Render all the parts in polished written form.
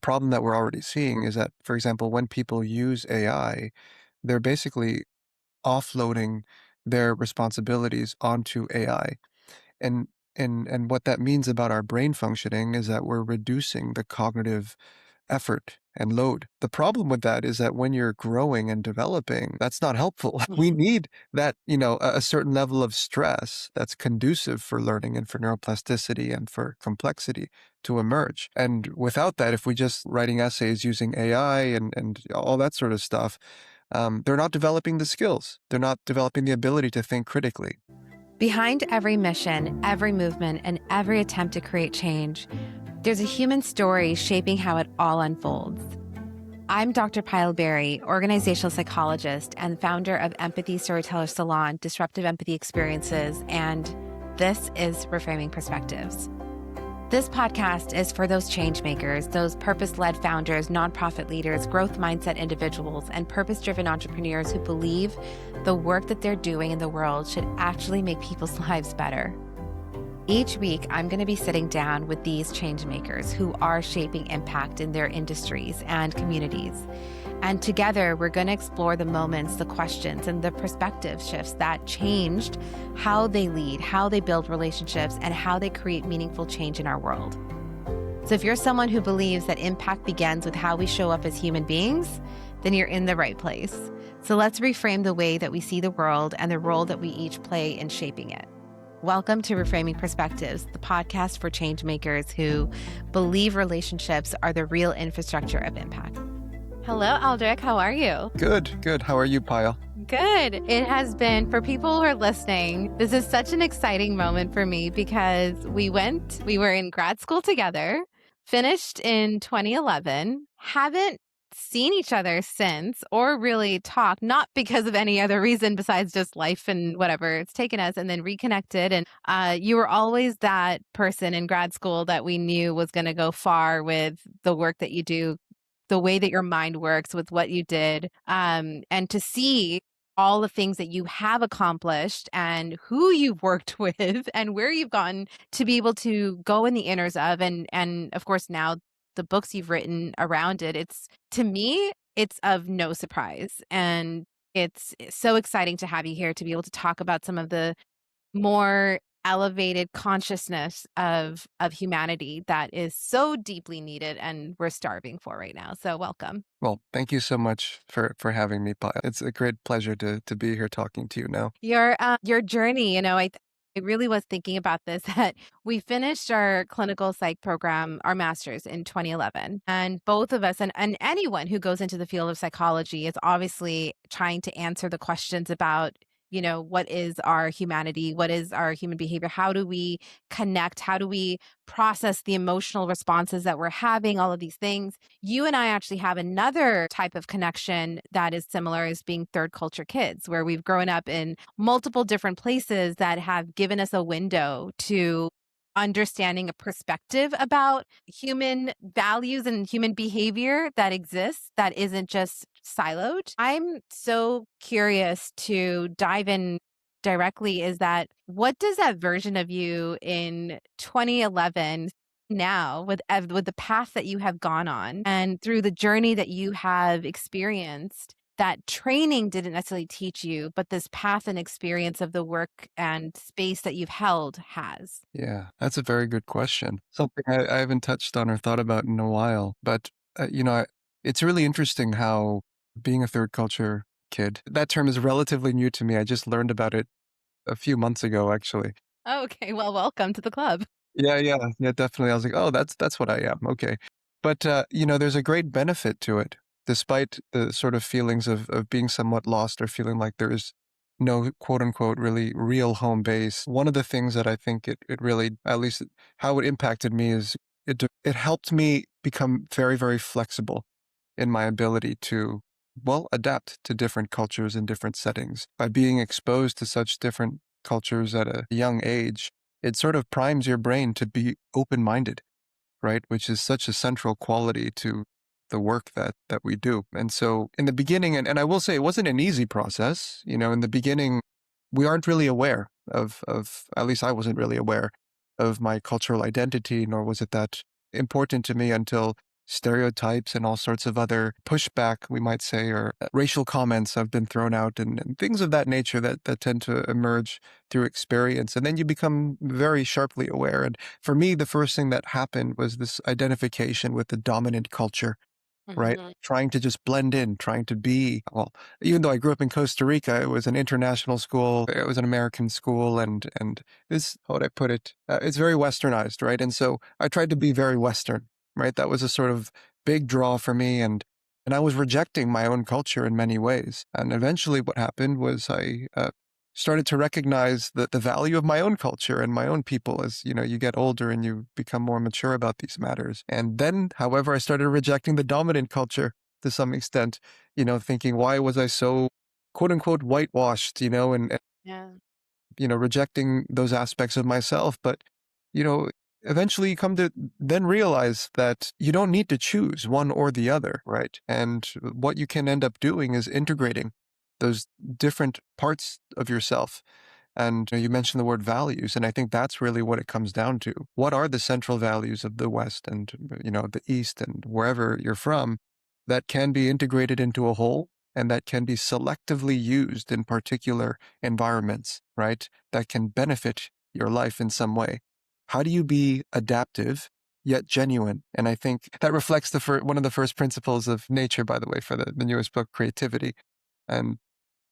problem that we're already seeing is that, for example, when people use AI, they're basically offloading their responsibilities onto AI. And and what that means about our brain functioning is that we're reducing the cognitive effort and load. The problem with that is that when you're growing and developing, that's not helpful. We need that, a certain level of stress that's conducive for learning and for neuroplasticity and for complexity to emerge. And without that, if we just writing essays using AI and all that sort of stuff, they're not developing the skills. They're not developing the ability to think critically. Behind every mission, every movement, and every attempt to create change, there's a human story shaping how it all unfolds. I'm Dr. Payal Beri, organizational psychologist and founder of Empathy Storyteller Salon, Disruptive Empathy Experiences, and this is Reframing Perspectives. This podcast is for those change makers, those purpose-led founders, nonprofit leaders, growth mindset individuals, and purpose-driven entrepreneurs who believe the work that they're doing in the world should actually make people's lives better. Each week, I'm going to be sitting down with these change makers who are shaping impact in their industries and communities. And together, we're going to explore the moments, the questions, and the perspective shifts that changed how they lead, how they build relationships, and how they create meaningful change in our world. So if you're someone who believes that impact begins with how we show up as human beings, then you're in the right place. So let's reframe the way that we see the world and the role that we each play in shaping it. Welcome to Reframing Perspectives, the podcast for change makers who believe relationships are the real infrastructure of impact. Hello, Aldrich. How are you? Good. How are you, Payal? Good. It has been, for people who are listening, this is such an exciting moment for me because we were in grad school together, finished in 2011, haven't seen each other since or really talked, not because of any other reason besides just life and whatever it's taken us, and then reconnected. And you were always that person in grad school that we knew was going to go far with the work that you do, the way that your mind works with what you did, and to see all the things that you have accomplished and who you've worked with and where you've gotten to be able to go in the inners of, and of course now the books you've written around it. To me, it's of no surprise. And it's so exciting to have you here to be able to talk about some of the more elevated consciousness of humanity that is so deeply needed and we're starving for right now. So welcome. Well, thank you so much for having me, Payal. It's a great pleasure to be here talking to you now. Your journey, I really was thinking about this, that we finished our clinical psych program, our master's in 2011. And both of us, and anyone who goes into the field of psychology is obviously trying to answer the questions about, what is our humanity? What is our human behavior? How do we connect? How do we process the emotional responses that we're having? All of these things. You and I actually have another type of connection that is similar, as being third culture kids, where we've grown up in multiple different places that have given us a window to understanding a perspective about human values and human behavior that exists, that isn't just siloed. I'm so curious to dive in directly, is that what does that version of you in 2011 now, with the path that you have gone on and through the journey that you have experienced, that training didn't necessarily teach you, but this path and experience of the work and space that you've held has? Yeah, that's a very good question. Something I haven't touched on or thought about in a while. But, it's really interesting how being a third culture kid, that term is relatively new to me. I just learned about it a few months ago, actually. Okay, well, welcome to the club. Yeah, definitely. I was like, oh, that's what I am. Okay. But, there's a great benefit to it, despite the sort of feelings of being somewhat lost or feeling like there is no quote unquote really real home base. One of the things that I think it really, at least how it impacted me, is it helped me become very, very flexible in my ability to, well, adapt to different cultures and different settings. By being exposed to such different cultures at a young age, it sort of primes your brain to be open-minded, right? Which is such a central quality to the work that we do. And so in the beginning, and I will say it wasn't an easy process, in the beginning, we aren't really aware of, at least I wasn't really aware of my cultural identity, nor was it that important to me until stereotypes and all sorts of other pushback, we might say, or racial comments have been thrown out and things of that nature that tend to emerge through experience. And then you become very sharply aware. And for me, the first thing that happened was this identification with the dominant culture, right? Mhm. Trying to just blend in, trying to be, well, even though I grew up in Costa Rica, it was an international school, it was an American school, and this, how would I put it? It's very westernized, right? And so I tried to be very Western, right? That was a sort of big draw for me, and I was rejecting my own culture in many ways. And eventually, what happened was I started to recognize the value of my own culture and my own people as, you get older and you become more mature about these matters. And then, however, I started rejecting the dominant culture to some extent, thinking, why was I so quote unquote whitewashed, Yeah. rejecting those aspects of myself. But, you know, eventually you come to then realize that you don't need to choose one or the other, right? And what you can end up doing is integrating those different parts of yourself. And you mentioned the word values, and I think that's really what it comes down to. What are the central values of the West and, the East and wherever you're from that can be integrated into a whole and that can be selectively used in particular environments, right? That can benefit your life in some way. How do you be adaptive yet genuine? And I think that reflects one of the first principles of nature, by the way, for the newest book, creativity. And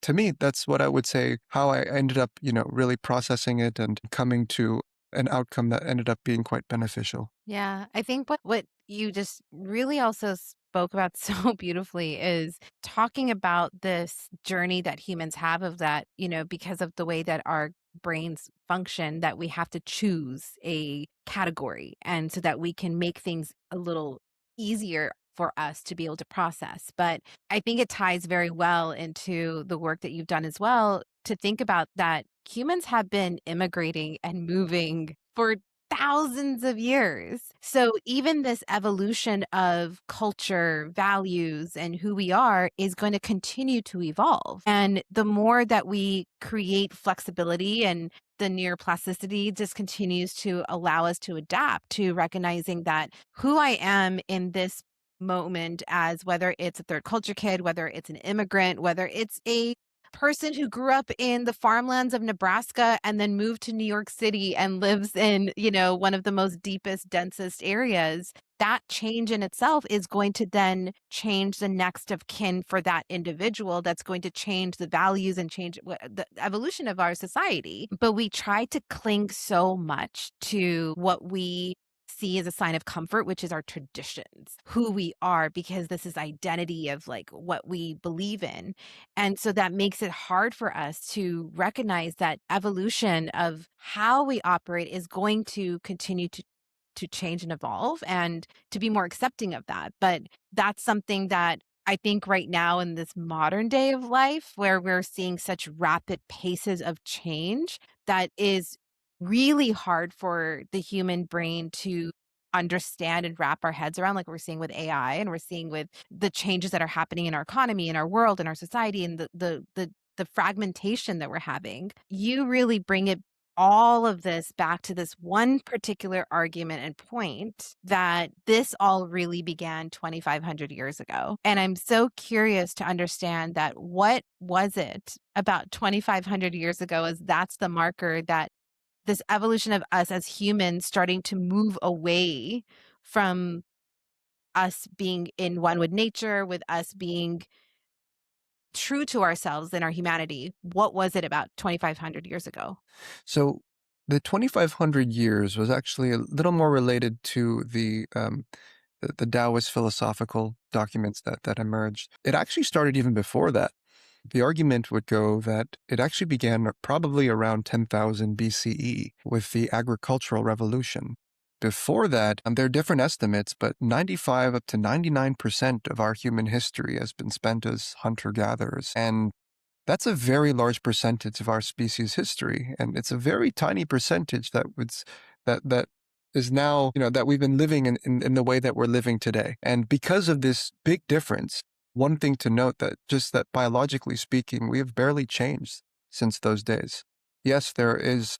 to me, that's what I would say, how I ended up, really processing it and coming to an outcome that ended up being quite beneficial. Yeah, I think what you just really also spoke about so beautifully is talking about this journey that humans have of that, because of the way that our brains function, that we have to choose a category and so that we can make things a little easier for us to be able to process. But I think it ties very well into the work that you've done as well to think about that humans have been immigrating and moving for thousands of years. So even this evolution of culture, values, and who we are is going to continue to evolve. And the more that we create flexibility and the neuroplasticity just continues to allow us to adapt to recognizing that who I am in this moment, as whether it's a third culture kid, whether it's an immigrant, whether it's a person who grew up in the farmlands of Nebraska and then moved to New York City and lives in, one of the most deepest, densest areas, that change in itself is going to then change the next of kin for that individual. That's going to change the values and change the evolution of our society. But we try to cling so much to what we see as a sign of comfort, which is our traditions, who we are, because this is identity of like what we believe in. And so that makes it hard for us to recognize that evolution of how we operate is going to continue to change and evolve and to be more accepting of that. But that's something that I think right now in this modern day of life where we're seeing such rapid paces of change, that is really hard for the human brain to understand and wrap our heads around, like we're seeing with AI and we're seeing with the changes that are happening in our economy, in our world, in our society, and the fragmentation that we're having. You really bring it all of this back to this one particular argument and point that this all really began 2,500 years ago. And I'm so curious to understand that what was it about 2,500 years ago, as that's the marker that this evolution of us as humans starting to move away from us being in one with nature, with us being true to ourselves and our humanity. What was it about 2,500 years ago? So the 2,500 years was actually a little more related to the Taoist philosophical documents that emerged. It actually started even before that. The argument would go that it actually began probably around 10,000 BCE with the agricultural revolution. Before that, there are different estimates, but 95 up to 99% of our human history has been spent as hunter-gatherers. And that's a very large percentage of our species history, and it's a very tiny percentage that is now, that we've been living in the way that we're living today. And because of this big difference, one thing to note that just that biologically speaking, we have barely changed since those days. Yes, there is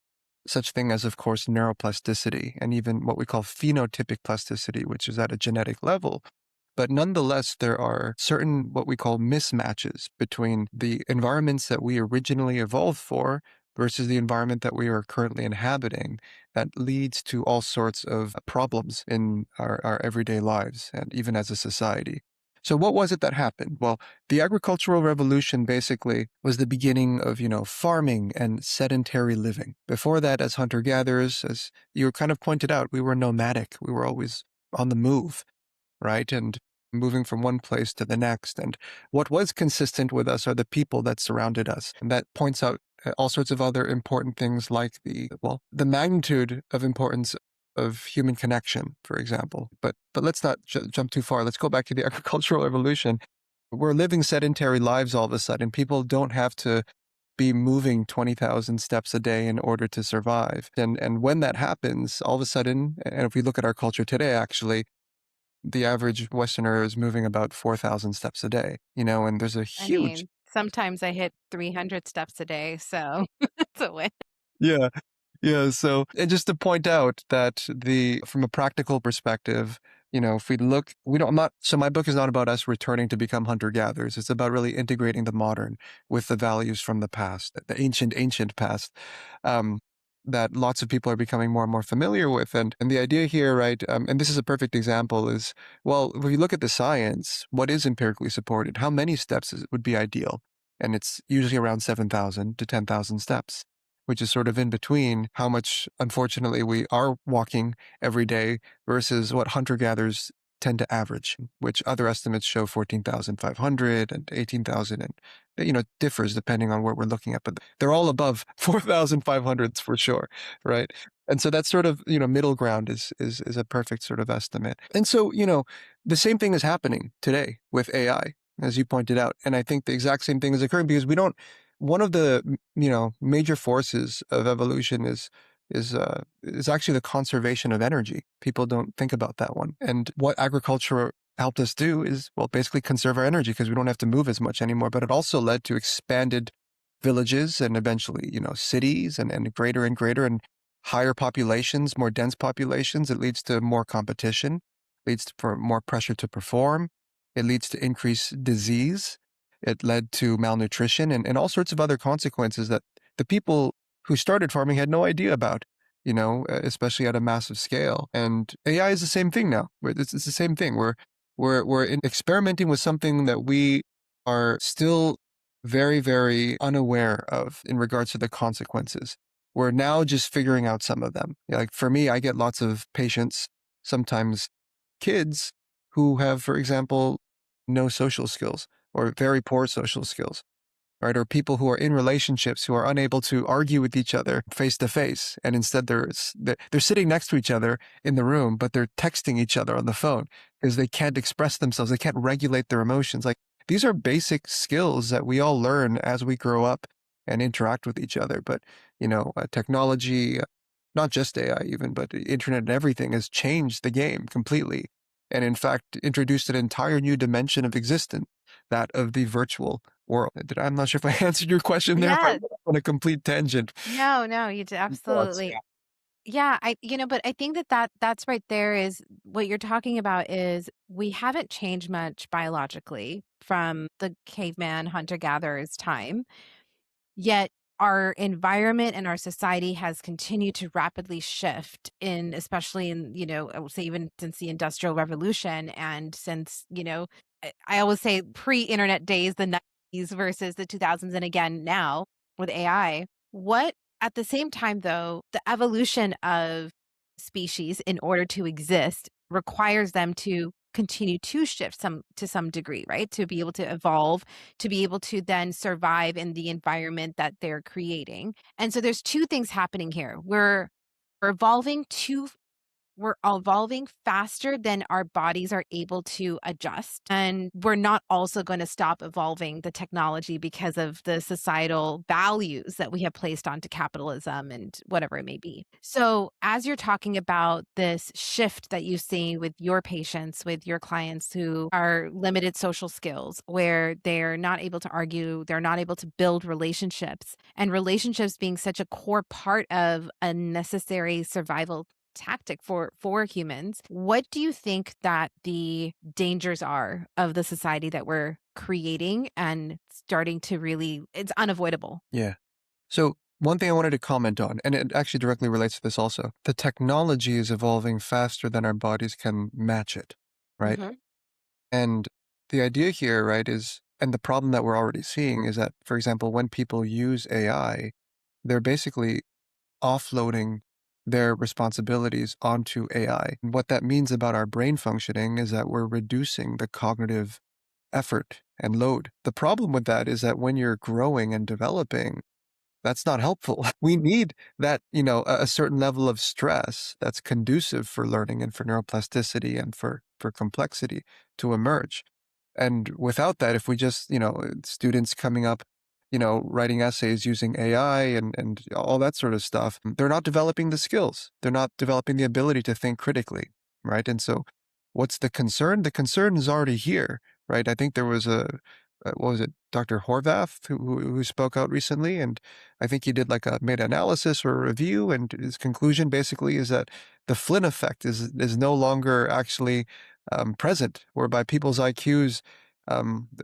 such thing as, of course, neuroplasticity and even what we call phenotypic plasticity, which is at a genetic level. But nonetheless, there are certain what we call mismatches between the environments that we originally evolved for versus the environment that we are currently inhabiting that leads to all sorts of problems in our everyday lives and even as a society. So what was it that happened? Well, the agricultural revolution basically was the beginning of, farming and sedentary living. Before that, as hunter-gatherers, as you kind of pointed out, we were nomadic. We were always on the move, right? And moving from one place to the next. And what was consistent with us are the people that surrounded us. And that points out all sorts of other important things like the magnitude of importance of human connection, for example. But let's not jump too far. Let's go back to the agricultural revolution. We're living sedentary lives all of a sudden. People don't have to be moving 20,000 steps a day in order to survive. And when that happens, all of a sudden, and if we look at our culture today, actually, the average Westerner is moving about 4,000 steps a day, and there's a I huge, mean, sometimes I hit 300 steps a day, so it's a win. yeah, yeah. So, and just to point out that from a practical perspective, if we look, we don't, I'm not, so my book is not about us returning to become hunter gatherers. It's about really integrating the modern with the values from the past, the ancient past. Um, that lots of people are becoming more and more familiar with. And the idea here, right, and this is a perfect example, is, well, if you look at the science, what is empirically supported? How many steps would be ideal? And it's usually around 7,000 to 10,000 steps, which is sort of in between how much, unfortunately, we are walking every day versus what hunter-gatherers tend to average, which other estimates show 14,500 and 18,000, and it differs depending on what we're looking at, but they're all above 4,500s for sure, right? And so that sort of middle ground is a perfect sort of estimate. And so the same thing is happening today with AI, as you pointed out, and I think the exact same thing is occurring because we don't. One of the major forces of evolution is actually the conservation of energy. People don't think about that one. And what agriculture helped us do is, well, basically conserve our energy because we don't have to move as much anymore. But it also led to expanded villages and eventually, cities and greater and higher populations, more dense populations. It leads to more competition, leads to for more pressure to perform. It leads to increased disease. It led to malnutrition and all sorts of other consequences that the people who started farming had no idea about, especially at a massive scale. And AI is the same thing now. It's the same thing. We're experimenting with something that we are still very, very unaware of in regards to the consequences. We're now just figuring out some of them. Like for me, I get lots of patients, sometimes kids, who have, for example, no social skills or very poor social skills, right? Or people who are in relationships who are unable to argue with each other face to face, and instead they're sitting next to each other in the room, but they're texting each other on the phone because they can't express themselves, they can't regulate their emotions. Like these are basic skills that we all learn as we grow up and interact with each other. But technology, not just AI even, but the internet and everything has changed the game completely. And in fact, introduced an entire new dimension of existence, that of the virtual world. I'm not sure if I answered your question there, if I Yes. went on a complete tangent. No, no, you did Thoughts? absolutely. Yeah, but I think that's right there is what you're talking about is we haven't changed much biologically from the caveman hunter-gatherer's time. Yet our environment and our society has continued to rapidly shift in especially in, I would say even since the Industrial Revolution and since, I always say pre-internet days, the 90s versus the 2000s and again now with AI. What at the same time though, the evolution of species in order to exist requires them to continue to shift to some degree, right? To be able to evolve, to be able to then survive in the environment that they're creating. And so there's two things happening here. We're evolving too we're evolving faster than our bodies are able to adjust. And we're not also going to stop evolving the technology because of the societal values that we have placed onto capitalism and whatever it may be. So, as you're talking about this shift that you see with your patients, with your clients who are limited social skills, where they're not able to argue, they're not able to build relationships, and relationships being such a core part of a necessary survival tactic for humans. What do you think that the dangers are of the society that we're creating and starting to really it's unavoidable? Yeah. So one thing I wanted to comment on, and it actually directly relates to this also, the technology is evolving faster than our bodies can match it, right? Mhm. And the idea here, right, is, and the problem that we're already seeing is that, for example, when people use AI, they're basically offloading their responsibilities onto AI. And what that means about our brain functioning is that we're reducing the cognitive effort and load. The problem with that is that when you're growing and developing, that's not helpful. We need that, a certain level of stress that's conducive for learning and for neuroplasticity and for complexity to emerge. And without that, if we just, students coming up, writing essays using AI and all that sort of stuff, they're not developing the skills. They're not developing the ability to think critically, right? And so what's the concern? The concern is already here, right? I think there was what was it, Dr. Horvath, who spoke out recently, and I think he did like a meta-analysis or a review, and his conclusion basically is that the Flynn effect is no longer actually present, whereby people's IQs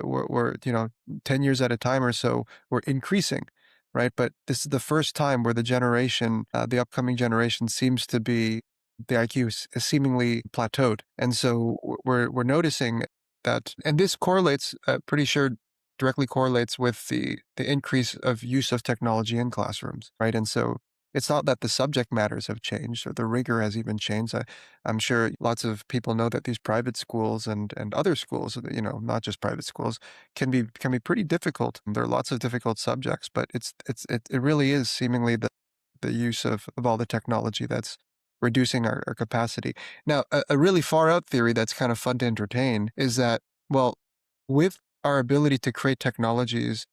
were 10 years at a time or so were increasing, right? But this is the first time where the upcoming generation seems to be the IQ is seemingly plateaued, and so we're noticing that, and this correlates, pretty sure directly correlates with the increase of use of technology in classrooms, right? And so it's not that the subject matters have changed or the rigor has even changed. I'm sure lots of people know that these private schools and other schools, not just private schools, can be pretty difficult. There are lots of difficult subjects, but it really is seemingly the use of all the technology that's reducing our capacity. Now, a really far out theory that's kind of fun to entertain is that, well, with our ability to create technologies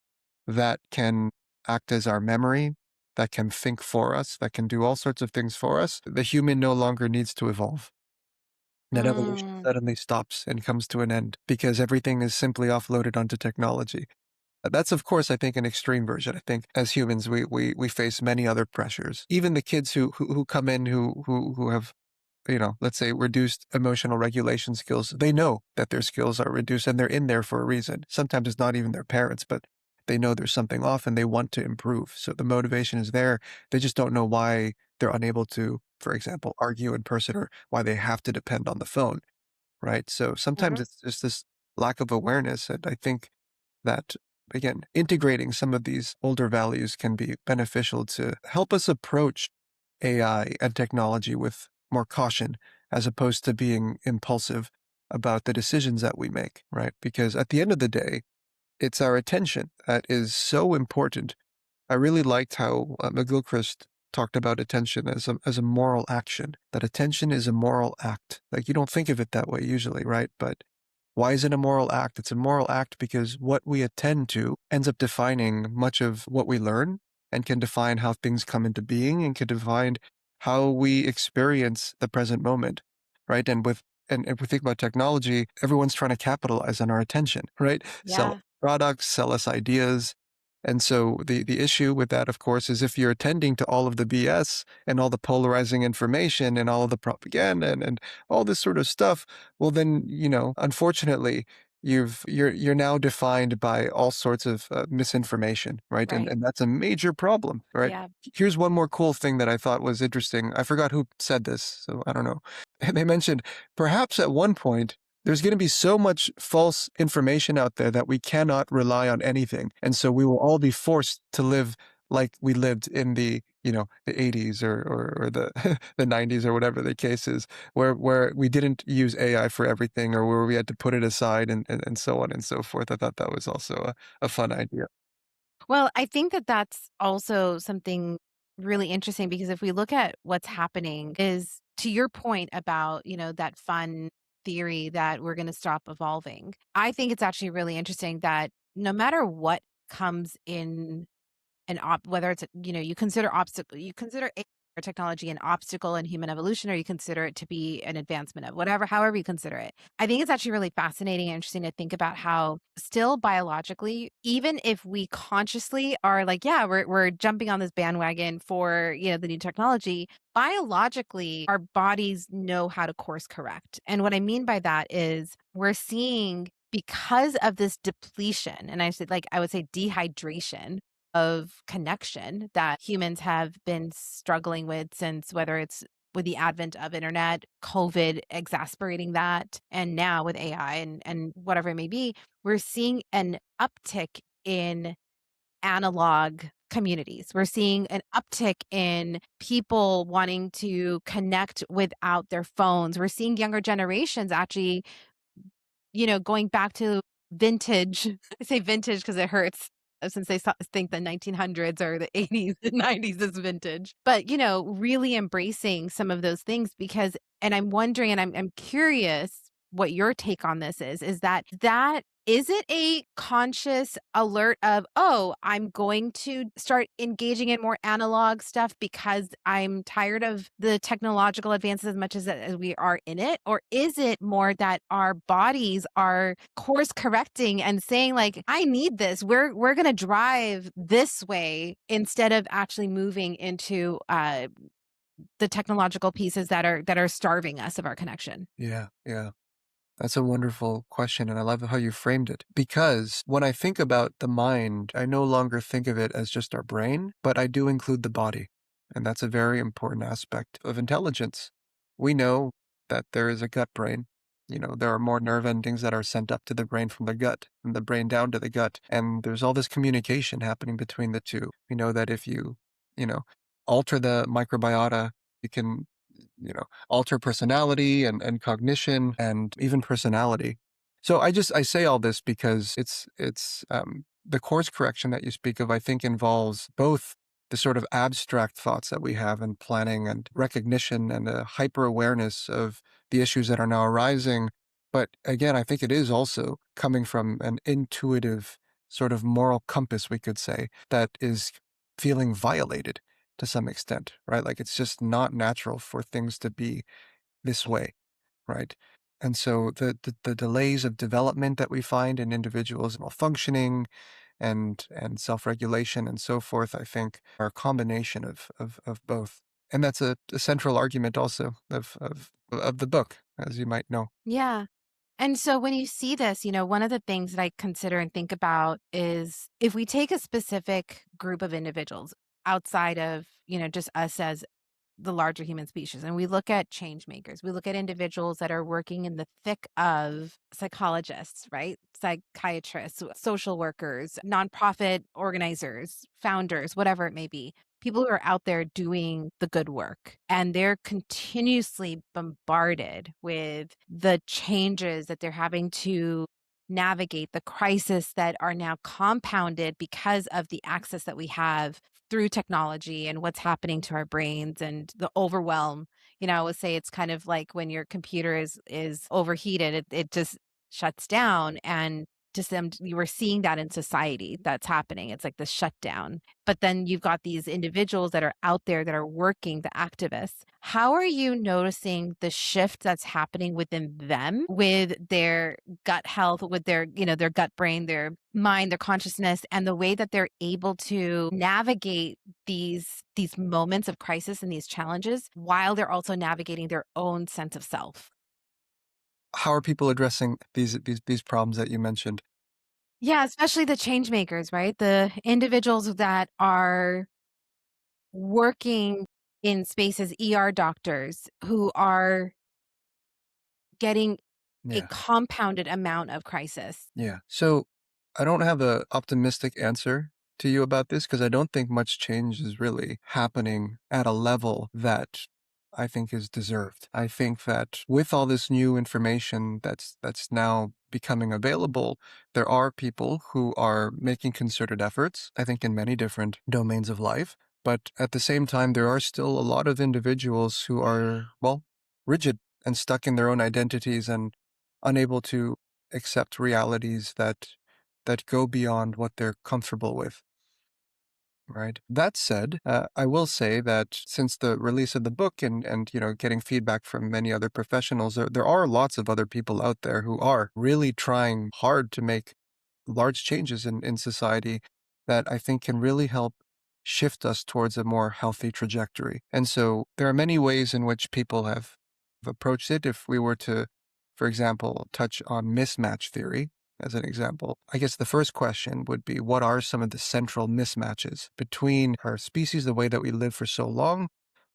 that can act as our memory, that can think for us, that can do all sorts of things for us, the human no longer needs to evolve. That evolution Mm, suddenly stops and comes to an end because everything is simply offloaded onto technology. That's, of course, I think, an extreme version. I think as humans, we face many other pressures. Even the kids who come in who have, let's say reduced emotional regulation skills, they know that their skills are reduced and they're in there for a reason. Sometimes it's not even their parents, but they know there's something off and they want to improve. So the motivation is there. They just don't know why they're unable to, for example, argue in person or why they have to depend on the phone, right? So sometimes mhm. it's just this lack of awareness. And I think that, again, integrating some of these older values can be beneficial to help us approach AI and technology with more caution as opposed to being impulsive about the decisions that we make, right? Because at the end of the day, it's our attention that is so important. I really liked how McGilchrist talked about attention as a moral action, that attention is a moral act. Like you don't think of it that way usually, right? But why is it a moral act? It's a moral act because what we attend to ends up defining much of what we learn and can define how things come into being and can define how we experience the present moment, right? And if we think about technology, everyone's trying to capitalize on our attention, right? Sell us Yeah, products, sell us ideas. And so the issue with that, of course, is if you're attending to all of the BS and all the polarizing information and all of the propaganda and all this sort of stuff, well, then, unfortunately, you're now defined by all sorts of misinformation, right? And right. and that's a major problem, right? Yeah. Here's one more cool thing that I thought was interesting. I forgot who said this, so I don't know. They mentioned perhaps at one point there's going to be so much false information out there that we cannot rely on anything, and so we will all be forced to live like we lived in the 80s or the the 90s or whatever the case is, where we didn't use AI for everything or where we had to put it aside and so on and so forth. I thought that was also a fun idea. Well, I think that that's also something really interesting because if we look at what's happening is to your point about, that fun theory that we're going to stop evolving, I think it's actually really interesting that no matter what comes in whether it's, you consider AI or technology an obstacle in human evolution, or you consider it to be an advancement of whatever, however you consider it. I think it's actually really fascinating and interesting to think about how still biologically, even if we consciously are like, yeah, we're jumping on this bandwagon for, the new technology, biologically, our bodies know how to course correct. And what I mean by that is we're seeing, because of this depletion, and I would say dehydration of connection that humans have been struggling with since, whether it's with the advent of internet, COVID exasperating that, and now with AI and whatever it may be, we're seeing an uptick in analog communities. We're seeing an uptick in people wanting to connect without their phones. We're seeing younger generations actually, going back to vintage. I say vintage because it hurts, since they think the 1900s or the 80s and 90s is vintage. But, really embracing some of those things because, and I'm wondering, and I'm curious what your take on this is that is it a conscious alert of, oh, I'm going to start engaging in more analog stuff because I'm tired of the technological advances as much as we are in it? Or is it more that our bodies are course correcting and saying like, I need this. We're going to drive this way instead of actually moving into the technological pieces that are starving us of our connection? Yeah, yeah. That's a wonderful question, and I love how you framed it. Because when I think about the mind, I no longer think of it as just our brain, but I do include the body. And that's a very important aspect of intelligence. We know that there is a gut brain. There are more nerve endings that are sent up to the brain from the gut, and the brain down to the gut. And there's all this communication happening between the two. We know that if you know, alter the microbiota, you can, alter personality and cognition and even personality. So I say all this because it's the course correction that you speak of, I think, involves both the sort of abstract thoughts that we have in planning and recognition and a hyper awareness of the issues that are now arising. But again, I think it is also coming from an intuitive sort of moral compass, we could say, that is feeling violated to some extent, right? Like it's just not natural for things to be this way, right? And so the delays of development that we find in individuals, malfunctioning and self-regulation and so forth, I think are a combination of both. And that's a central argument also of the book, as you might know. Yeah. And so when you see this, one of the things that I consider and think about is if we take a specific group of individuals outside of, just us as the larger human species, and we look at change makers, we look at individuals that are working in the thick of psychologists, right? Psychiatrists, social workers, nonprofit organizers, founders, whatever it may be. People who are out there doing the good work, and they're continuously bombarded with the changes that they're having to navigate, the crisis that are now compounded because of the access that we have through technology and what's happening to our brains and the overwhelm. I would say it's kind of like when your computer is overheated, it just shuts down. And just them, you were seeing that in society that's happening. It's like the shutdown. But then you've got these individuals that are out there that are working, the activists. How are you noticing the shift that's happening within them with their gut health, with their gut brain, their mind, their consciousness, and the way that they're able to navigate these moments of crisis and these challenges while they're also navigating their own sense of self? How are people addressing these problems that you mentioned? Yeah, especially the change makers, right? The individuals that are working in spaces, ER doctors who are getting a Yeah. compounded amount of crisis. Yeah. So I don't have a optimistic answer to you about this because I don't think much change is really happening at a level that I think is deserved. I think that with all this new information that's now becoming available, there are people who are making concerted efforts, I think in many different domains of life, But at the same time, there are still a lot of individuals who are, well, rigid and stuck in their own identities and unable to accept realities that go beyond what they're comfortable with. Right. That said, I will say that since the release of the book and getting feedback from many other professionals, there are lots of other people out there who are really trying hard to make large changes in society that I think can really help shift us towards a more healthy trajectory. And so there are many ways in which people have approached it. If we were to, for example, touch on mismatch theory, as an example, I guess the first question would be, what are some of the central mismatches between our species, the way that we lived for so long,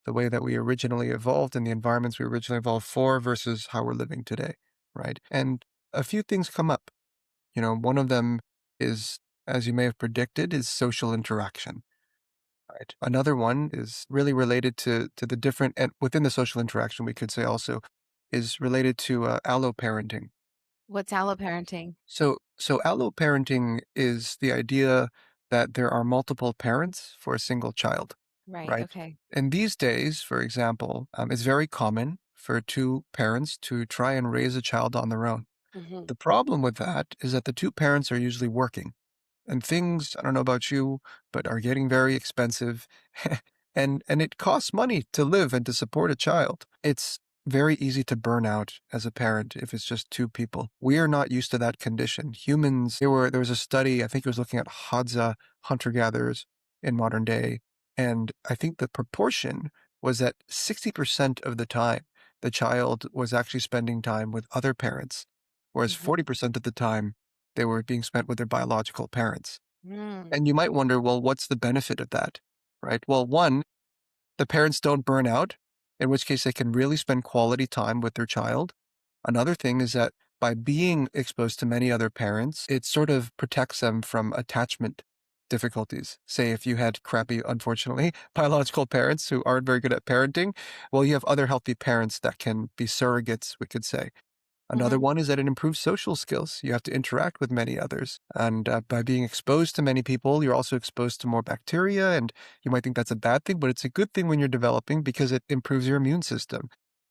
the way that we originally evolved and the environments we originally evolved for versus how we're living today, right? And a few things come up. One of them is, as you may have predicted, is social interaction, right? Another one is really related to the different, and within the social interaction, we could say also, is related to alloparenting. What's alloparenting? So alloparenting is the idea that there are multiple parents for a single child, Right. right? Okay. And these days, for example, it's very common for two parents to try and raise a child on their own. Hmm. The problem with that is that the two parents are usually working. And things, I don't know about you, but are getting very expensive. And it costs money to live and to support a child. It's very easy to burn out as a parent if it's just two people. We are not used to that condition. Humans, there was a study, I think it was looking at Hadza hunter-gatherers in modern day, and I think the proportion was that 60% of the time the child was actually spending time with other parents, whereas Hmm. 40% of the time they were being spent with their biological parents. Mm. And you might wonder, well, what's the benefit of that? Right? Well, one, the parents don't burn out, in which case they can really spend quality time with their child. Another thing is that by being exposed to many other parents, it sort of protects them from attachment difficulties. Say if you had crappy, unfortunately, biological parents who aren't very good at parenting, well, you have other healthy parents that can be surrogates, we could say. Another Hmm. one is that it improves social skills. You have to interact with many others. And by being exposed to many people, you're also exposed to more bacteria. And you might think that's a bad thing, but it's a good thing when you're developing because it improves your immune system.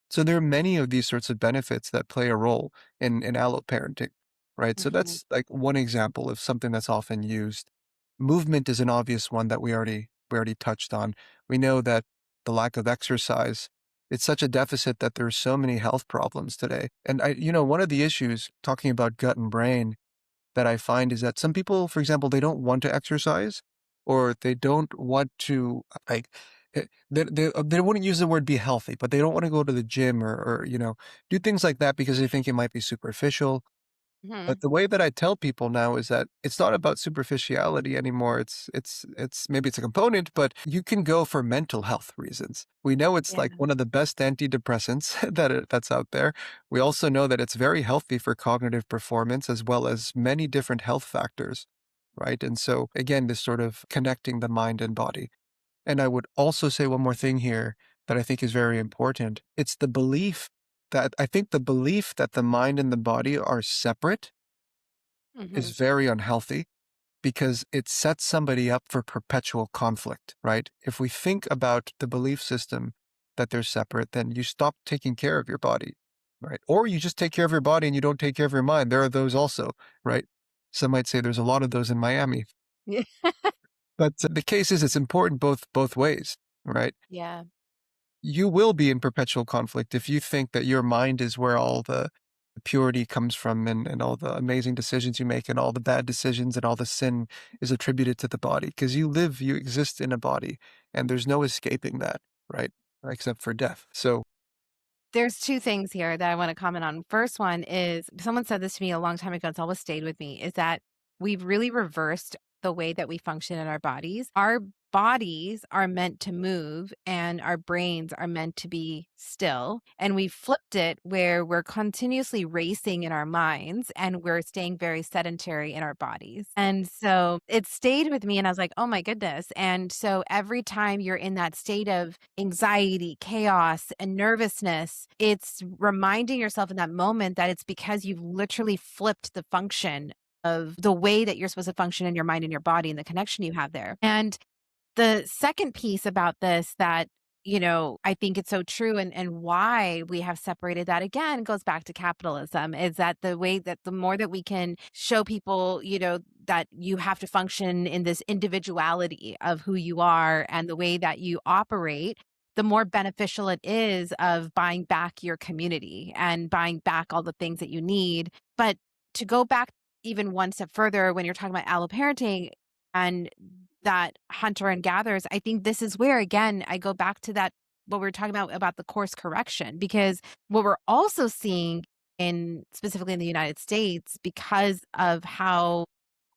So there are many of these sorts of benefits that play a role in alloparenting, right? So Hmm. that's like one example of something that's often used. Movement is an obvious one that we already touched on. We know that the lack of exercise, it's such a deficit that there's so many health problems today. And one of the issues talking about gut and brain that I find is that some people, for example, they don't want to exercise or they don't want to like they wouldn't use the word be healthy, but they don't want to go to the gym or do things like that because they think it might be superficial. Hmm. But the way that I tell people now is that it's not about superficiality anymore. It's maybe it's a component, but you can go for mental health reasons. We know it's Yeah. like one of the best antidepressants that's out there. We also know that it's very healthy for cognitive performance as well as many different health factors, right? And so again, this sort of connecting the mind and body. And I would also say one more thing here that I think is very important. It's the belief that I think the belief that the mind and the body are separate Hmm. is very unhealthy because it sets somebody up for perpetual conflict, right? If we think about the belief system that they're separate, then you stop taking care of your body, right? Or you just take care of your body and you don't take care of your mind. There are those also, right? Some might say there's a lot of those in Miami. Yeah. But the case is it's important both ways, right? Yeah. You will be in perpetual conflict if you think that your mind is where all the purity comes from and all the amazing decisions you make and all the bad decisions and all the sin is attributed to the body because you exist in a body and there's no escaping that, right? Except for death. So, There's 2 things here that I wanna comment on. First one is someone said this to me a long time ago, it's always stayed with me, is that we've really reversed the way that we function in our bodies. Our bodies are meant to move and our brains are meant to be still, and we flipped it where we're continuously racing in our minds and we're staying very sedentary in our bodies. And so it stayed with me and I was like, "Oh my goodness." And so every time you're in that state of anxiety, chaos, and nervousness, it's reminding yourself in that moment that it's because you've literally flipped the function of the way that you're supposed to function in your mind and your body and the connection you have there. And The second piece about this that, I think it's so true and why we have separated that again goes back to capitalism is that the way that the more that we can show people, that you have to function in this individuality of who you are and the way that you operate, the more beneficial it is of buying back your community and buying back all the things that you need. But to go back even one step further, when you're talking about alloparenting and that hunter and gatherers, I think this is where, again, I go back to that, what we were talking about the course correction, because what we're also seeing in specifically in the United States, because of how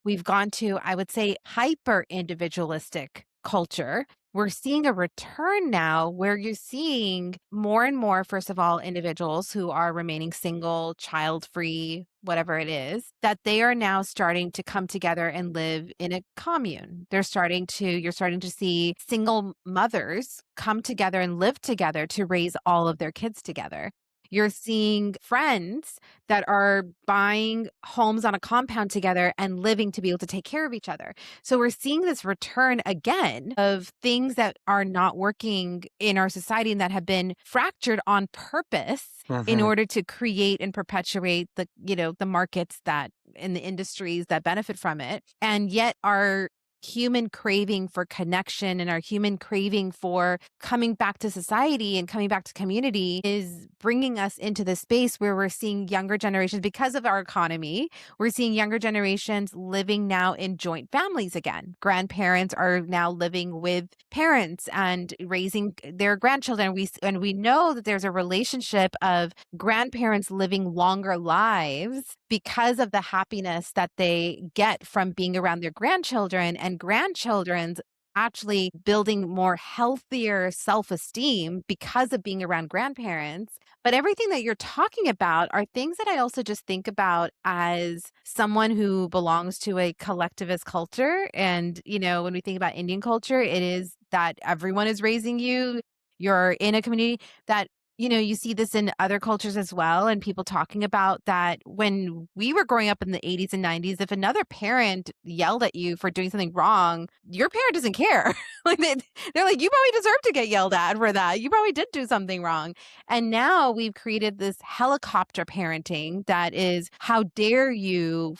we've gone to, I would say, hyper individualistic culture. We're seeing a return now where you're seeing more and more, first of all, individuals who are remaining single, child free, whatever it is, that they are now starting to come together and live in a commune. You're starting to see single mothers come together and live together to raise all of their kids together. You're seeing friends that are buying homes on a compound together and living to be able to take care of each other. So we're seeing this return again of things that are not working in our society and that have been fractured on purpose in Mhm. order to create and perpetuate the markets that in the industries that benefit from it. And yet our human craving for connection and our human craving for coming back to society and coming back to community is bringing us into this space where we're seeing younger generations, because of our economy, we're seeing younger generations living now in joint families again. Grandparents are now living with parents and raising their grandchildren. We know that there's a relationship of grandparents living longer lives because of the happiness that they get from being around their grandchildren, and grandchildren's actually building more healthier self-esteem because of being around grandparents. But everything that you're talking about are things that I also just think about as someone who belongs to a collectivist culture. And, when we think about Indian culture, it is that everyone is raising you. You're in a community that you see this in other cultures as well, and people talking about that when we were growing up in the 80s and 90s, if another parent yelled at you for doing something wrong, your parent doesn't care. Like they're like, you probably deserve to get yelled at for that. You probably did do something wrong. And now we've created this helicopter parenting that is, how dare you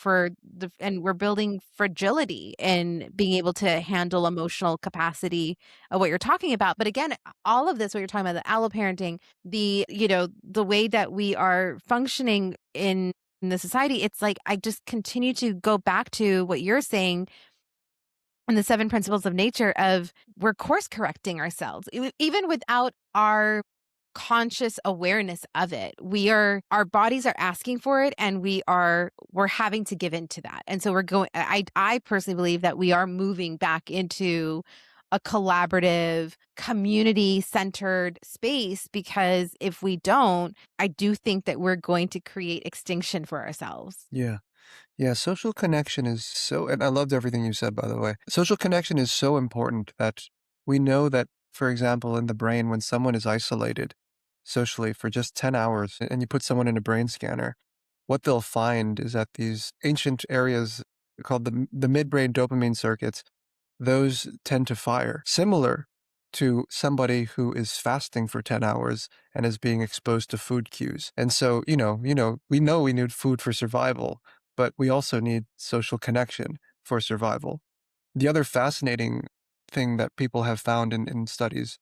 and we're building fragility in being able to handle emotional capacity of what you're talking about. But again, all of this, what you're talking about, the alloparenting, the way that we are functioning in the society, it's like I just continue to go back to what you're saying in the seven principles of nature of we're course correcting ourselves even without our conscious awareness of it. Our bodies are asking for it, and we're having to give in to that. And so I personally believe that we are moving back into a collaborative, community centered space, because if we don't, I do think that we're going to create extinction for ourselves. Yeah. Yeah, social connection is so, and I loved everything you said, by the way. Social connection is so important that we know that, for example, in the brain, when someone is isolated socially for just 10 hours and you put someone in a brain scanner, what they'll find is that these ancient areas called the midbrain dopamine circuits, those tend to fire, similar to somebody who is fasting for 10 hours and is being exposed to food cues. And so, we know we need food for survival, but we also need social connection for survival. The other fascinating thing that people have found in studies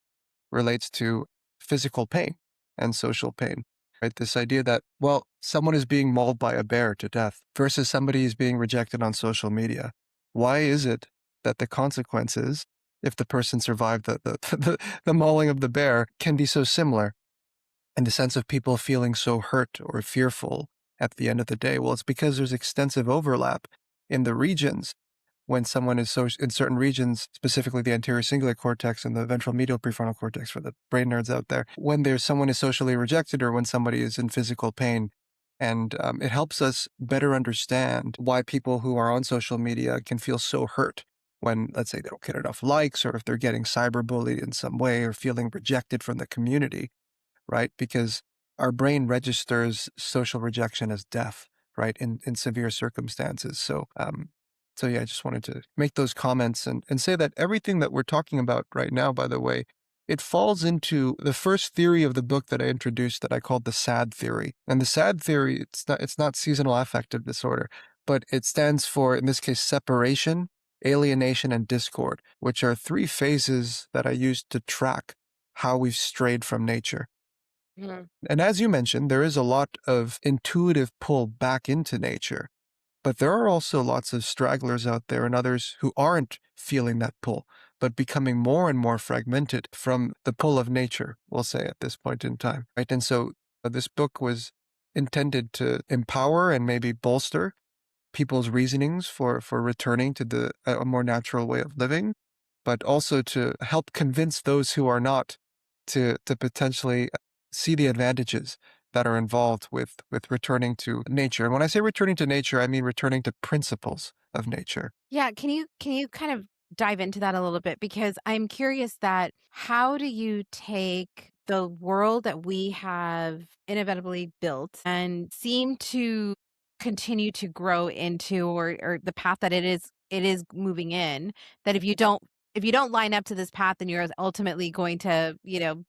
relates to physical pain and social pain, right? This idea that, well, someone is being mauled by a bear to death versus somebody is being rejected on social media. Why is it that the consequences, if the person survived the mauling of the bear, can be so similar? And the sense of people feeling so hurt or fearful at the end of the day? Well, it's because there's extensive overlap in the regions. When someone is in certain regions, specifically the anterior cingulate cortex and the ventral medial prefrontal cortex for the brain nerds out there, when someone is socially rejected or when somebody is in physical pain. And it helps us better understand why people who are on social media can feel so hurt when, let's say, they don't get enough likes, or if they're getting cyberbullied in some way or feeling rejected from the community, right? Because our brain registers social rejection as death, right? In severe circumstances. So So yeah, I just wanted to make those comments and say that everything that we're talking about right now, by the way, it falls into the first theory of the book that I introduced that I called the SAD theory. And the SAD theory, it's not seasonal affective disorder, but it stands for, in this case, separation, alienation, and discord, which are three phases that I use to track how we've strayed from nature. Mhm. And as you mentioned, there is a lot of intuitive pull back into nature, but there are also lots of stragglers out there and others who aren't feeling that pull, but becoming more and more fragmented from the pull of nature, we'll say at this point in time, right? And so this book was intended to empower and maybe bolster people's reasonings for returning to a more natural way of living, but also to help convince those who are not to potentially see the advantages that are involved with returning to nature. And when I say returning to nature, I mean returning to principles of nature. Yeah, can you kind of dive into that a little bit? Because I'm curious that how do you take the world that we have inevitably built and seem to continue to grow into, or the path that it is moving in, that if you don't line up to this path, then you're ultimately going to,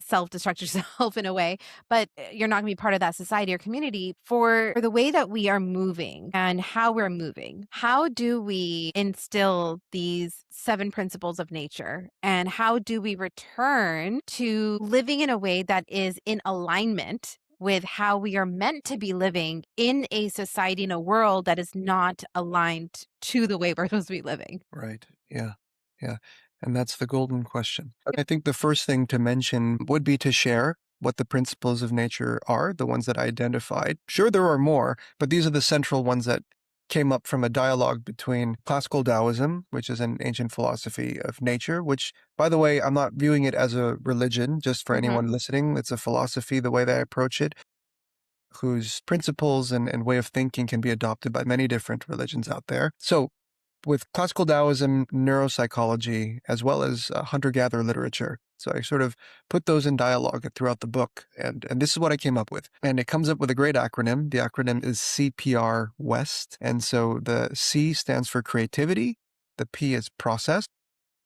self-destruct yourself in a way, but you're not going to be part of that society or community. For the way that we are moving and how we're moving, how do we instill these seven principles of nature, and how do we return to living in a way that is in alignment with how we are meant to be living in a society, in a world that is not aligned to the way we're supposed to be living? Right. Yeah. Yeah. And that's the golden question. I think the first thing to mention would be to share what the principles of nature are, the ones that I identified. Sure, there are more, but these are the central ones that came up from a dialogue between classical Taoism, which is an ancient philosophy of nature, which, by the way, I'm not viewing it as a religion, just for Mhm. anyone listening. It's a philosophy, the way that I approach it, whose principles and way of thinking can be adopted by many different religions out there. So with classical Taoism, neuropsychology, as well as hunter-gatherer literature. So I sort of put those in dialogue throughout the book, and this is what I came up with. And it comes up with a great acronym. The acronym is CPR West. And so the C stands for creativity, the P is process,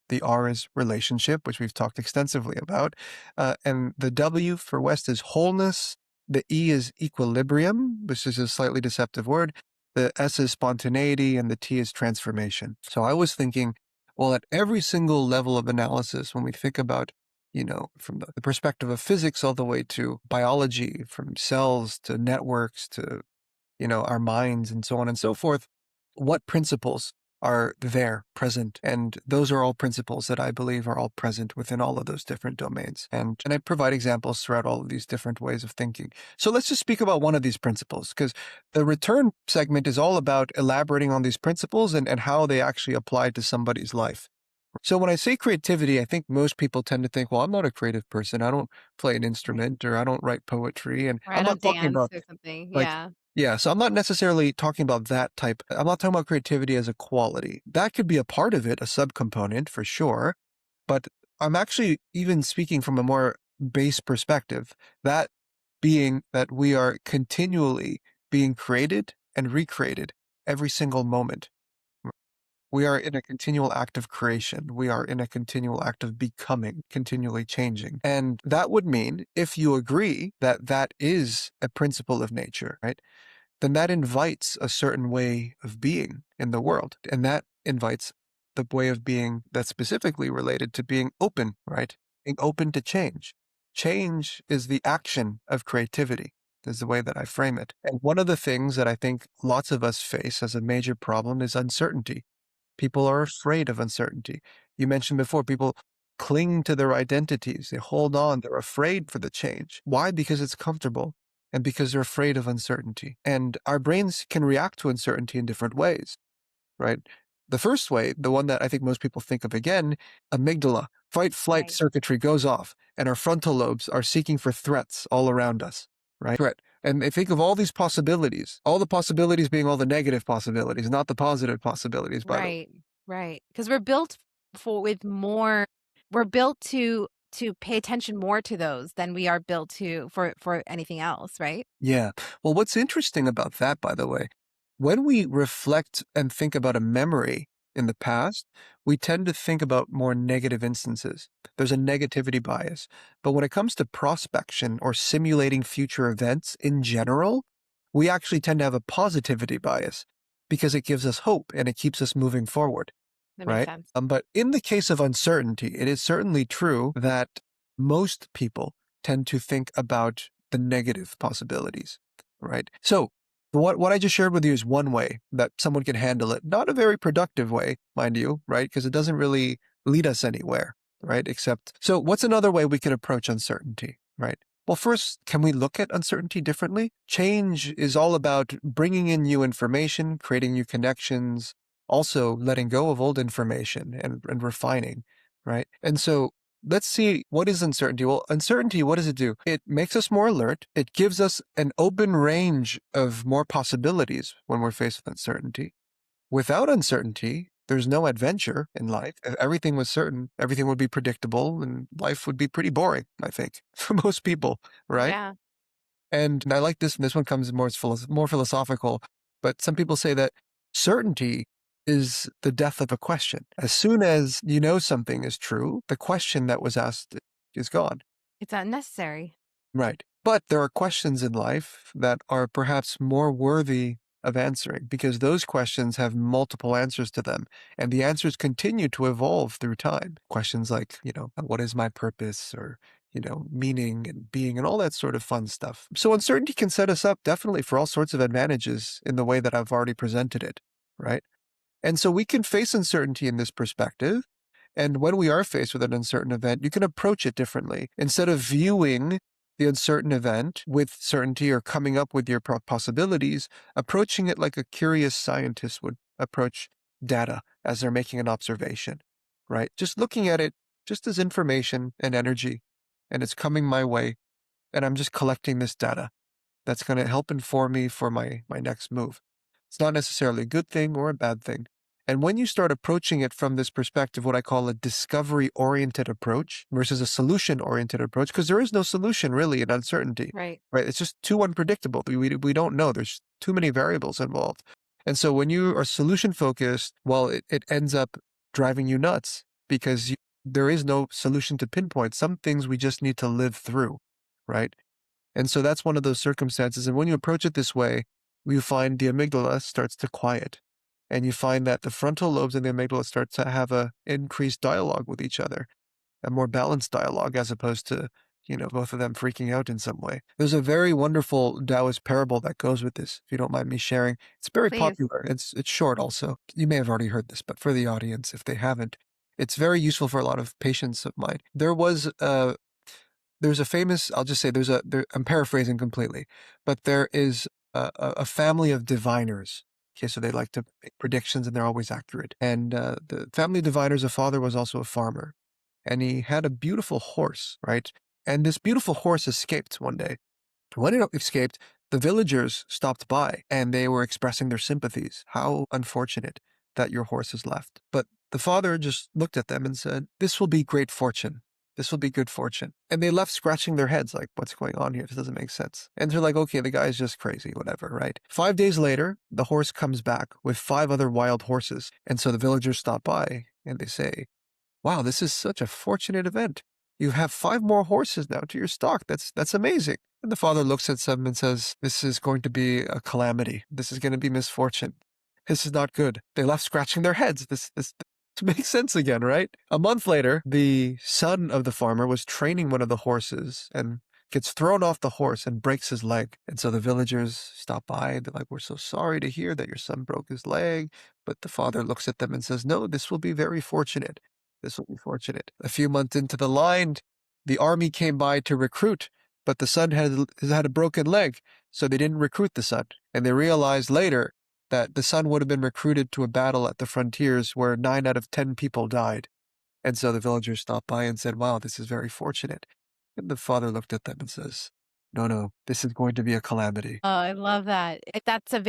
the R is relationship, which we've talked extensively about. And the W for West is wholeness. The E is equilibrium, which is a slightly deceptive word. The S is spontaneity, and the T is transformation. So I was thinking, well, at every single level of analysis, when we think about, from the perspective of physics all the way to biology, from cells to networks to our minds and so on and so forth, what principles are there present? And those are all principles that I believe are all present within all of those different domains. And I provide examples throughout all of these different ways of thinking. So let's just speak about one of these principles, because the return segment is all about elaborating on these principles and how they actually apply to somebody's life. So when I say creativity, I think most people tend to think, well, I'm not a creative person. I don't play an Right. instrument or I don't write poetry. And Or I I'm not don't talking dance about or something. like, Yeah. yeah, so I'm not necessarily talking about that type. I'm not talking about creativity as a quality. That could be a part of it, a subcomponent for sure. But I'm actually even speaking from a more base perspective, that being that we are continually being created and recreated every single moment. We are in a continual act of creation. We are in a continual act of becoming, continually changing. And that would mean, if you agree that that is a principle of nature, right? Then that invites a certain way of being in the world. And that invites the way of being that's specifically related to being open, right? Being open to change. Change is the action of creativity, is the way that I frame it. And one of the things that I think lots of us face as a major problem is uncertainty. People are afraid of uncertainty. You mentioned before, people cling to their identities. They hold on. They're afraid for the change. Why? Because it's comfortable and because they're afraid of uncertainty. And our brains can react to uncertainty in different ways, right? The first way, the one that I think most people think of again, amygdala, fight flight Right. circuitry goes off, and our frontal lobes are seeking for threats all around us, right? Threat. And they think of all the possibilities being all the negative possibilities, not the positive possibilities, by the way. Right. Right. Because we're built for with more. We're built to pay attention more to those than we are built to for anything else. Right. Yeah. Well, what's interesting about that, by the way, when we reflect and think about a memory, in the past, we tend to think about more negative instances. There's a negativity bias. But when it comes to prospection or simulating future events in general, we actually tend to have a positivity bias because it gives us hope and it keeps us moving forward, That makes right? sense. But in the case of uncertainty, it is certainly true that most people tend to think about the negative possibilities, right? So what I just shared with you is one way that someone can handle it. Not a very productive way, mind you, right? Because it doesn't really lead us anywhere, right? So what's another way we can approach uncertainty, right? Well, first, can we look at uncertainty differently? Change is all about bringing in new information, creating new connections, also letting go of old information and refining, right? And so let's see, what is uncertainty? Well, uncertainty, what does it do? It makes us more alert. It gives us an open range of more possibilities when we're faced with uncertainty. Without uncertainty, there's no adventure in life. If everything was certain, everything would be predictable and life would be pretty boring, I think, for most people, right? Yeah. And I like this one comes more philosophical, but some people say that certainty is the death of a question. As soon as you know something is true, the question that was asked is gone. It's unnecessary. Right. But there are questions in life that are perhaps more worthy of answering because those questions have multiple answers to them and the answers continue to evolve through time. Questions like, what is my purpose or, meaning and being and all that sort of fun stuff. So uncertainty can set us up definitely for all sorts of advantages in the way that I've already presented it, right? And so we can face uncertainty in this perspective. And when we are faced with an uncertain event, you can approach it differently. Instead of viewing the uncertain event with certainty or coming up with your possibilities, approaching it like a curious scientist would approach data as they're making an observation, right? Just looking at it just as information and energy, and it's coming my way, and I'm just collecting this data that's going to help inform me for my next move. It's not necessarily a good thing or a bad thing. And when you start approaching it from this perspective, what I call a discovery-oriented approach versus a solution-oriented approach, because there is no solution really in uncertainty, Right. right? It's just too unpredictable. We don't know. There's too many variables involved. And so when you are solution-focused, well, it ends up driving you nuts because there is no solution to pinpoint. Some things we just need to live through, right? And so that's one of those circumstances. And when you approach it this way, you find the amygdala starts to quiet. And you find that the frontal lobes and the amygdala start to have a increased dialogue with each other, a more balanced dialogue as opposed to, both of them freaking out in some way. There's a very wonderful Taoist parable that goes with this, if you don't mind me sharing. It's very Please. popular. It's short also. You may have already heard this, but for the audience, if they haven't, it's very useful for a lot of patients of mine. There's a famous, I'll just say I'm paraphrasing completely, but there is a family of diviners. Okay, so they like to make predictions and they're always accurate. And the family of diviners, the father was also a farmer and he had a beautiful horse, right? And this beautiful horse escaped one day. When it escaped, the villagers stopped by and they were expressing their sympathies. How unfortunate that your horse has left. But the father just looked at them and said, "This will be great fortune. This will be good fortune." And they left scratching their heads like, what's going on here? This doesn't make sense. And they're like, okay, the guy's just crazy, whatever, right? 5 days later, the horse comes back with 5 other wild horses. And so the villagers stop by and they say, wow, this is such a fortunate event. You have 5 more horses now to your stock. That's amazing. And the father looks at them and says, this is going to be a calamity. This is going to be misfortune. This is not good. They left scratching their heads. This makes sense again, right? A month later, the son of the farmer was training one of the horses and gets thrown off the horse and breaks his leg. And so the villagers stop by and they're like, we're so sorry to hear that your son broke his leg. But the father looks at them and says, no, this will be very fortunate. This will be fortunate. A few months into the line, the army came by to recruit, but the son had a broken leg, so they didn't recruit the son. And they realized later that the son would have been recruited to a battle at the frontiers where 9 out of 10 people died. And so the villagers stopped by and said, wow, this is very fortunate. And the father looked at them and says, no, this is going to be a calamity. Oh, I love that. That's a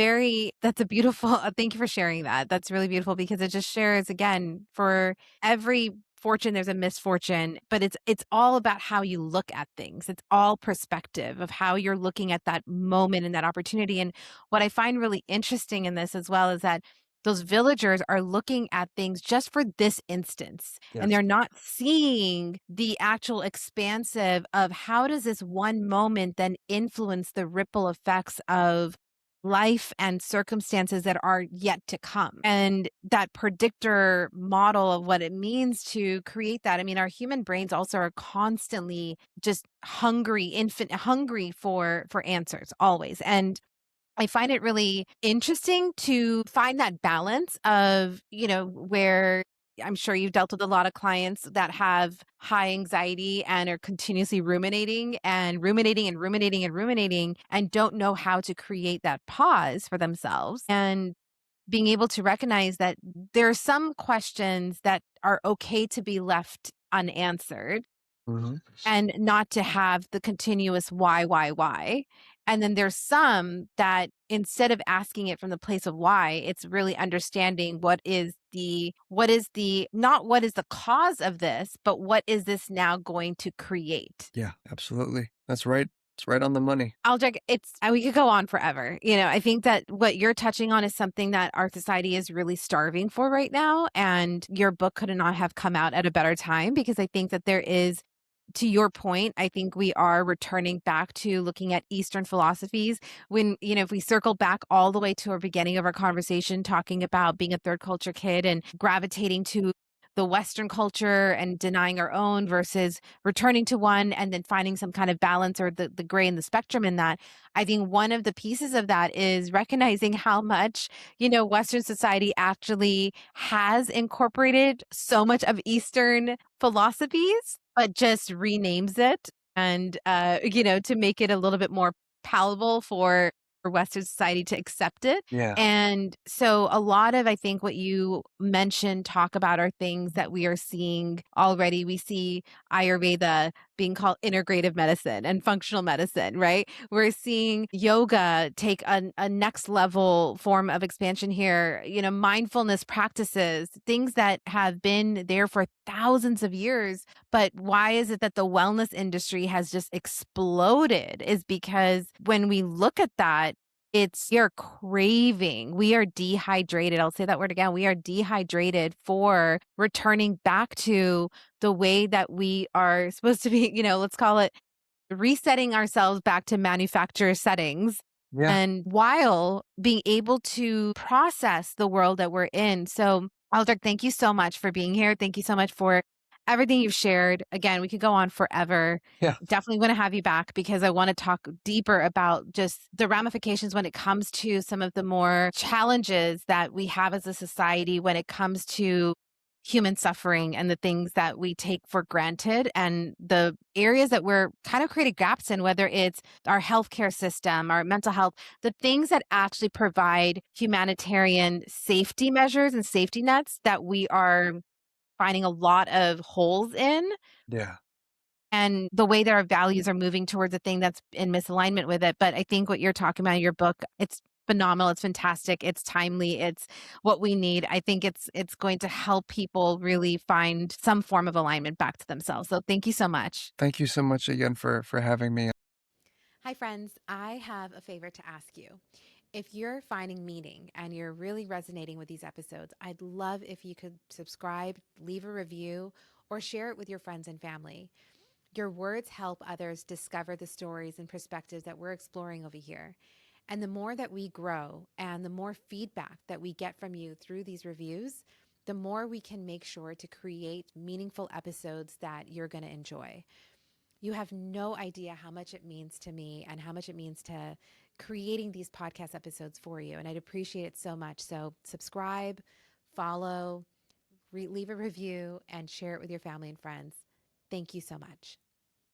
beautiful, thank you for sharing that. That's really beautiful because it just shares again, for every fortune, there's a misfortune, but it's all about how you look at things. It's all perspective of how you're looking at that moment and that opportunity. And what I find really interesting in this as well is that those villagers are looking at things just for this instance, and Yes. they're not seeing the actual expansive of how does this one moment then influence the ripple effects of life and circumstances that are yet to come. And that predictor model of what it means to create that. I mean, our human brains also are constantly just hungry for answers always. And I find it really interesting to find that balance of, where I'm sure you've dealt with a lot of clients that have high anxiety and are continuously ruminating and ruminating and ruminating and ruminating and don't know how to create that pause for themselves. And being able to recognize that there are some questions that are okay to be left unanswered Mhm. and not to have the continuous why. And then there's some that instead of asking it from the place of why, it's really understanding not what is the cause of this, but what is this now going to create? Yeah, absolutely. That's right. It's right on the money. Aldrich, we could go on forever. I think that what you're touching on is something that our society is really starving for right now. And your book could not have come out at a better time because I think that there is, to your point, I think we are returning back to looking at Eastern philosophies. When, if we circle back all the way to our beginning of our conversation, talking about being a third culture kid and gravitating to the Western culture and denying our own versus returning to one and then finding some kind of balance or the gray in the spectrum in that. I think one of the pieces of that is recognizing how much, Western society actually has incorporated so much of Eastern philosophies, but just renames it and, to make it a little bit more palatable for Western society to accept it. Yeah. And so a lot of, I think, what you mentioned, talk about are things that we are seeing already. We see Ayurveda being called integrative medicine and functional medicine, right? We're seeing yoga take a next level form of expansion here, mindfulness practices, things that have been there for thousands of years. But why is it that the wellness industry has just exploded? Is because when we look at that, we are craving, we are dehydrated. I'll say that word again. We are dehydrated for returning back to the way that we are supposed to be, let's call it resetting ourselves back to manufacturer settings Yeah. and while being able to process the world that we're in. So, Aldrich, thank you so much for being here. Thank you so much for everything you've shared. Again, we could go on forever. Yeah. Definitely want to have you back because I want to talk deeper about just the ramifications when it comes to some of the more challenges that we have as a society when it comes to human suffering and the things that we take for granted and the areas that we're kind of creating gaps in, whether it's our healthcare system, our mental health, the things that actually provide humanitarian safety measures and safety nets that we are finding a lot of holes in, Yeah. and the way that our values are moving towards a thing that's in misalignment with it. But I think what you're talking about in your book, it's phenomenal, it's fantastic, it's timely, it's what we need. I think it's going to help people really find some form of alignment back to themselves. So thank you so much. Thank you so much again for having me. Hi, friends. I have a favor to ask you. If you're finding meaning and you're really resonating with these episodes, I'd love if you could subscribe, leave a review, or share it with your friends and family. Your words help others discover the stories and perspectives that we're exploring over here. And the more that we grow and the more feedback that we get from you through these reviews, the more we can make sure to create meaningful episodes that you're going to enjoy. You have no idea how much it means to me and how much it means to creating these podcast episodes for you. And I'd appreciate it so much. So subscribe, follow, leave a review, and share it with your family and friends. Thank you so much.